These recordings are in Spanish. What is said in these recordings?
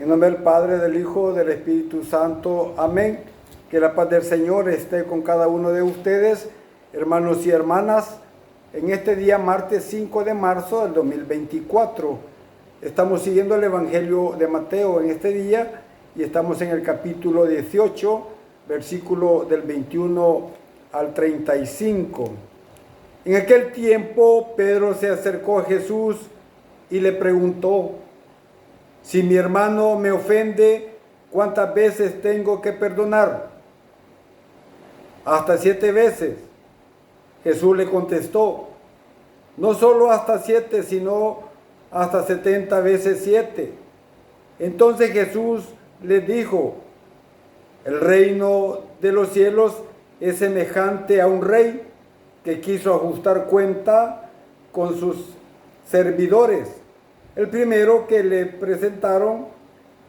En nombre del Padre, del Hijo, del Espíritu Santo. Amén. Que la paz del Señor esté con cada uno de ustedes, hermanos y hermanas, en este día martes 5 de marzo del 2024. Estamos siguiendo el Evangelio de Mateo en este día y estamos en el capítulo 18, versículo del 21 al 35. En aquel tiempo Pedro se acercó a Jesús y le preguntó: si mi hermano me ofende, ¿cuántas veces tengo que perdonar? Hasta 7 veces. Jesús le contestó: no solo hasta 7, sino hasta 70 veces 7. Entonces Jesús les dijo: el reino de los cielos es semejante a un rey que quiso ajustar cuenta con sus servidores. El primero que le presentaron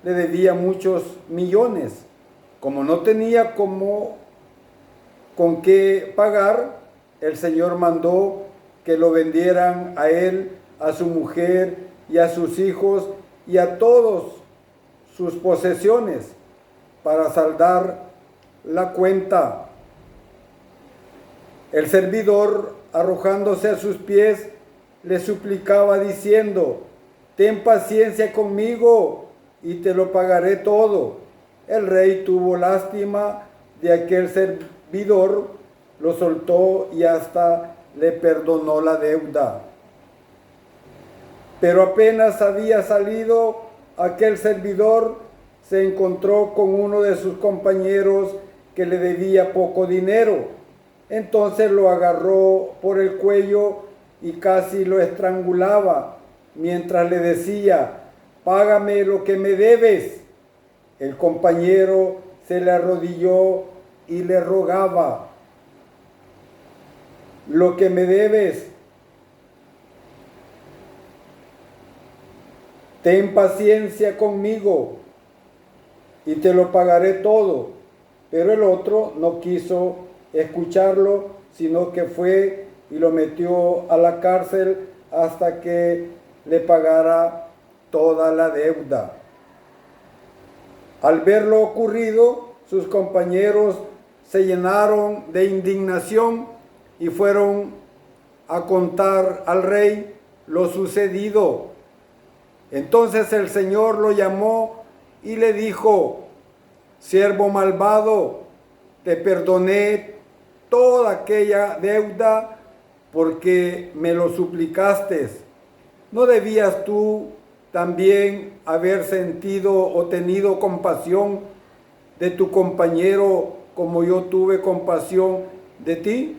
le debía muchos millones. Como no tenía con qué pagar, el Señor mandó que lo vendieran a él, a su mujer y a sus hijos y a todas sus posesiones para saldar la cuenta. El servidor, arrojándose a sus pies, le suplicaba diciendo: ten paciencia conmigo y te lo pagaré todo. El rey tuvo lástima de aquel servidor, lo soltó y hasta le perdonó la deuda. Pero apenas había salido aquel servidor, se encontró con uno de sus compañeros que le debía poco dinero. Entonces lo agarró por el cuello y casi lo estrangulaba, mientras le decía: págame lo que me debes. El compañero se le arrodilló y le rogaba: lo que me debes, ten paciencia conmigo y te lo pagaré todo. Pero el otro no quiso escucharlo, sino que fue y lo metió a la cárcel hasta que le pagara toda la deuda. Al ver lo ocurrido, sus compañeros se llenaron de indignación y fueron a contar al rey lo sucedido. Entonces el Señor lo llamó y le dijo: siervo malvado, te perdoné toda aquella deuda porque me lo suplicaste. ¿No debías tú también haber sentido o tenido compasión de tu compañero como yo tuve compasión de ti?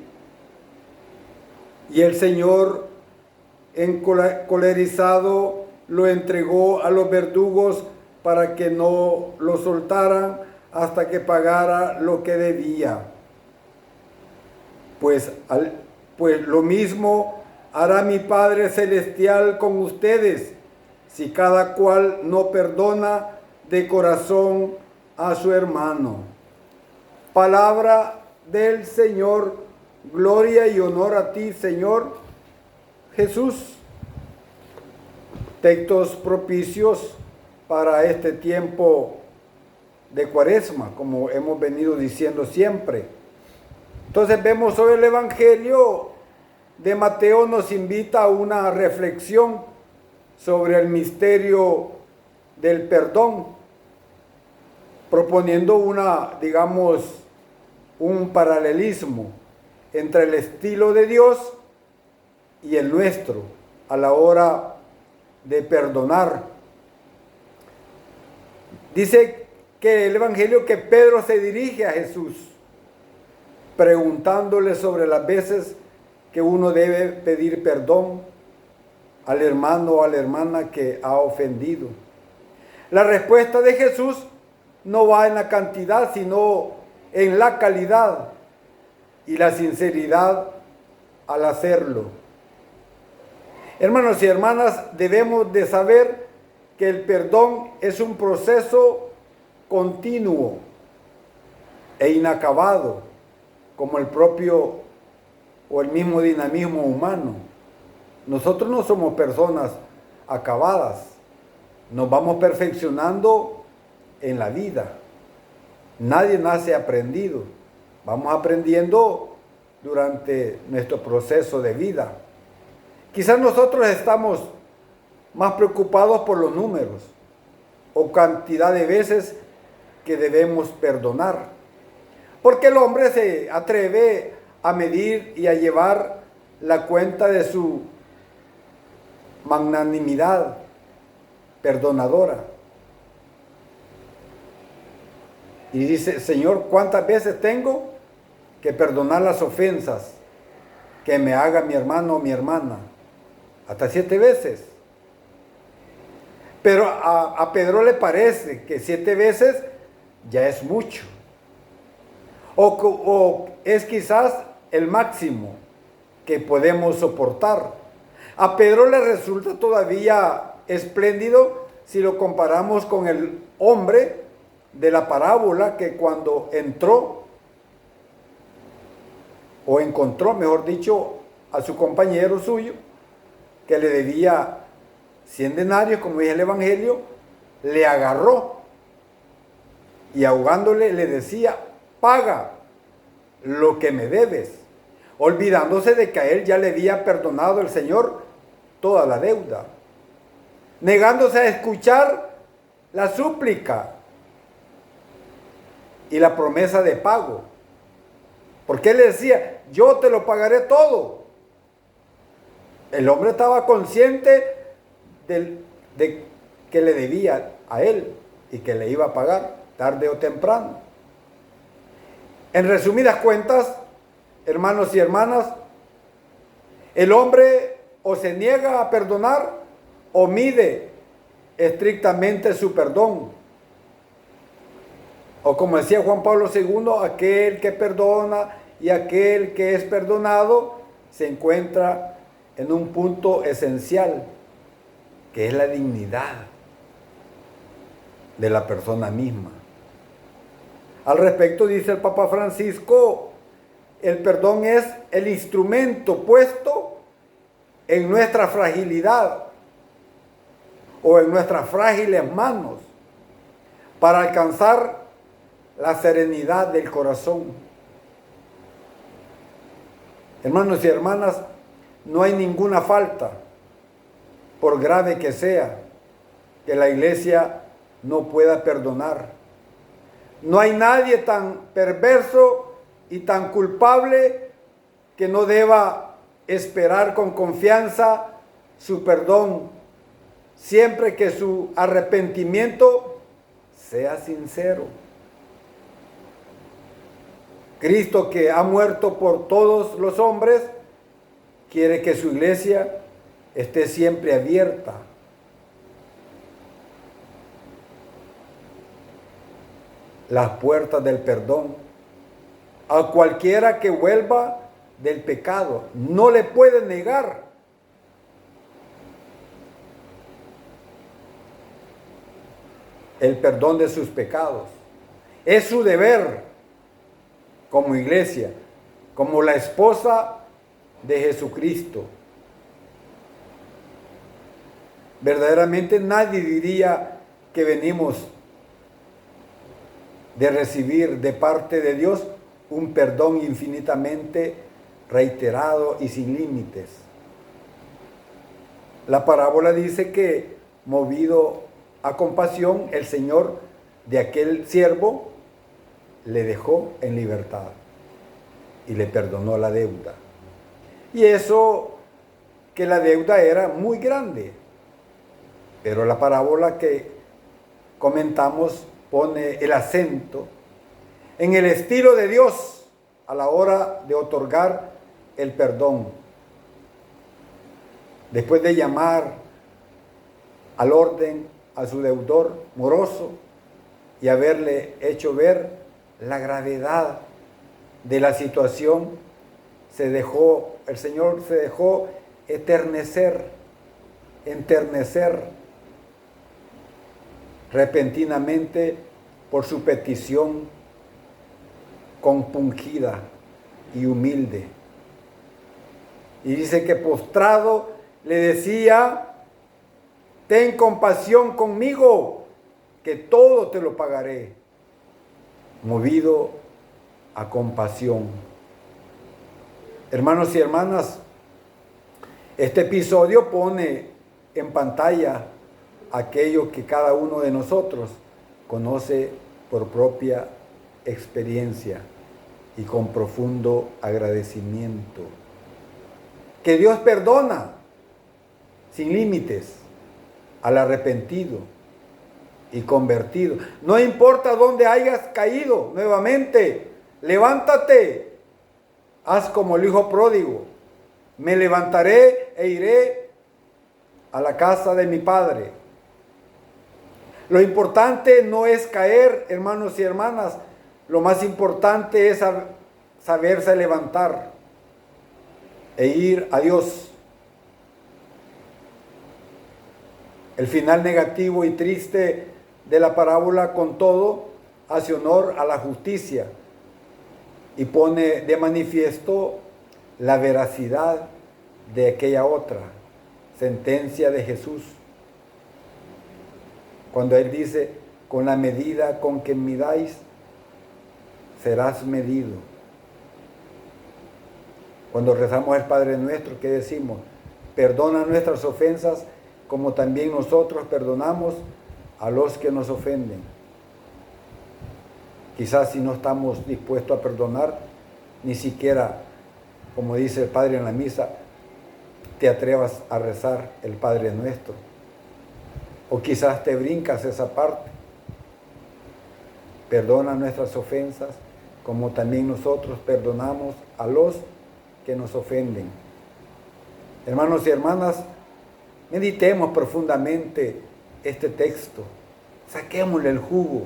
Y el Señor, encolerizado, lo entregó a los verdugos para que no lo soltaran hasta que pagara lo que debía. Pues lo mismo hará mi Padre Celestial con ustedes, si cada cual no perdona de corazón a su hermano. Palabra del Señor. Gloria y honor a ti, Señor Jesús. Textos propicios para este tiempo de Cuaresma, como hemos venido diciendo siempre. Entonces vemos hoy el Evangelio de Mateo nos invita a una reflexión sobre el misterio del perdón, proponiendo un paralelismo entre el estilo de Dios y el nuestro a la hora de perdonar. Dice que el Evangelio que Pedro se dirige a Jesús preguntándole sobre las veces que uno debe pedir perdón al hermano o a la hermana que ha ofendido. La respuesta de Jesús no va en la cantidad, sino en la calidad y la sinceridad al hacerlo. Hermanos y hermanas, debemos de saber que el perdón es un proceso continuo e inacabado, como el propio o el mismo dinamismo humano. Nosotros no somos personas acabadas. nos vamos perfeccionando en la vida. Nadie nace aprendido. Vamos aprendiendo durante nuestro proceso de vida. Quizás nosotros estamos más preocupados por los números o cantidad de veces que debemos perdonar. Porque el hombre se atreve a medir y a llevar la cuenta de su magnanimidad perdonadora. Y dice, Señor, ¿cuántas veces tengo que perdonar las ofensas que me haga mi hermano o mi hermana? Hasta 7 veces. Pero a Pedro le parece que 7 veces ya es mucho. O es quizás el máximo que podemos soportar. A Pedro le resulta todavía espléndido si lo comparamos con el hombre de la parábola que cuando entró, o encontró, mejor dicho, a su compañero suyo, que le debía 100 denarios, como dice el Evangelio, le agarró y ahogándole le decía, paga lo que me debes, olvidándose de que a él ya le había perdonado el Señor toda la deuda, negándose a escuchar la súplica y la promesa de pago. Porque él le decía, yo te lo pagaré todo. El hombre estaba consciente de que le debía a él y que le iba a pagar tarde o temprano. En resumidas cuentas, hermanos y hermanas, el hombre o se niega a perdonar o mide estrictamente su perdón. O como decía Juan Pablo II, aquel que perdona y aquel que es perdonado se encuentra en un punto esencial, que es la dignidad de la persona misma. Al respecto dice el Papa Francisco, el perdón es el instrumento puesto en nuestra fragilidad o en nuestras frágiles manos para alcanzar la serenidad del corazón. Hermanos y hermanas, no hay ninguna falta, por grave que sea, que la iglesia no pueda perdonar. No hay nadie tan perverso y tan culpable que no deba esperar con confianza su perdón, siempre que su arrepentimiento sea sincero. Cristo, que ha muerto por todos los hombres, quiere que su iglesia esté siempre abierta. Las puertas del perdón a cualquiera que vuelva del pecado. No le puede negar el perdón de sus pecados. Es su deber como iglesia, como la esposa de Jesucristo. Verdaderamente nadie diría que venimos de recibir de parte de Dios un perdón infinitamente reiterado y sin límites. La parábola dice que, movido a compasión, el Señor de aquel siervo le dejó en libertad y le perdonó la deuda. Y eso, que la deuda era muy grande. Pero la parábola que comentamos pone el acento en el estilo de Dios a la hora de otorgar el perdón. Después de llamar al orden a su deudor moroso y haberle hecho ver la gravedad de la situación, el Señor se dejó enternecer repentinamente por su petición compungida y humilde. Y dice que postrado le decía, ten compasión conmigo, que todo te lo pagaré. Movido a compasión. Hermanos y hermanas, este episodio pone en pantalla aquello que cada uno de nosotros conoce por propia experiencia y con profundo agradecimiento. Que Dios perdona sin límites al arrepentido y convertido. No importa dónde hayas caído nuevamente, levántate, haz como el hijo pródigo. Me levantaré e iré a la casa de mi padre. Lo importante no es caer, hermanos y hermanas. Lo más importante es saberse levantar e ir a Dios. El final negativo y triste de la parábola, con todo, hace honor a la justicia y pone de manifiesto la veracidad de aquella otra sentencia de Jesús. Cuando Él dice, con la medida con que midáis, serás medido. Cuando rezamos el Padre Nuestro, ¿qué decimos? Perdona nuestras ofensas, como también nosotros perdonamos a los que nos ofenden. Quizás si no estamos dispuestos a perdonar, ni siquiera, como dice el Padre en la misa, te atrevas a rezar el Padre Nuestro. O quizás te brincas esa parte. Perdona nuestras ofensas, como también nosotros perdonamos a los que nos ofenden. Hermanos y hermanas, meditemos profundamente este texto. Saquémosle el jugo.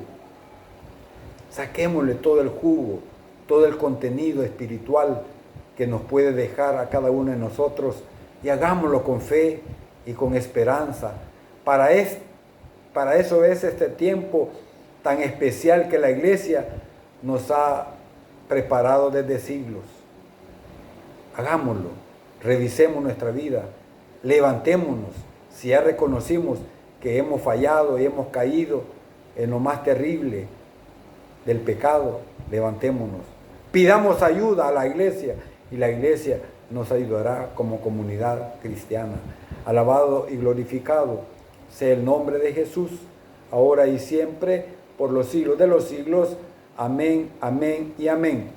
Saquémosle todo el jugo, todo el contenido espiritual que nos puede dejar a cada uno de nosotros, y hagámoslo con fe y con esperanza. Para eso es este tiempo tan especial que la Iglesia nos ha preparado desde siglos. Hagámoslo, revisemos nuestra vida, levantémonos. Si ya reconocimos que hemos fallado y hemos caído en lo más terrible del pecado, levantémonos. Pidamos ayuda a la Iglesia y la Iglesia nos ayudará como comunidad cristiana. Alabado y glorificado sea el nombre de Jesús, ahora y siempre, por los siglos de los siglos. Amén, amén y amén.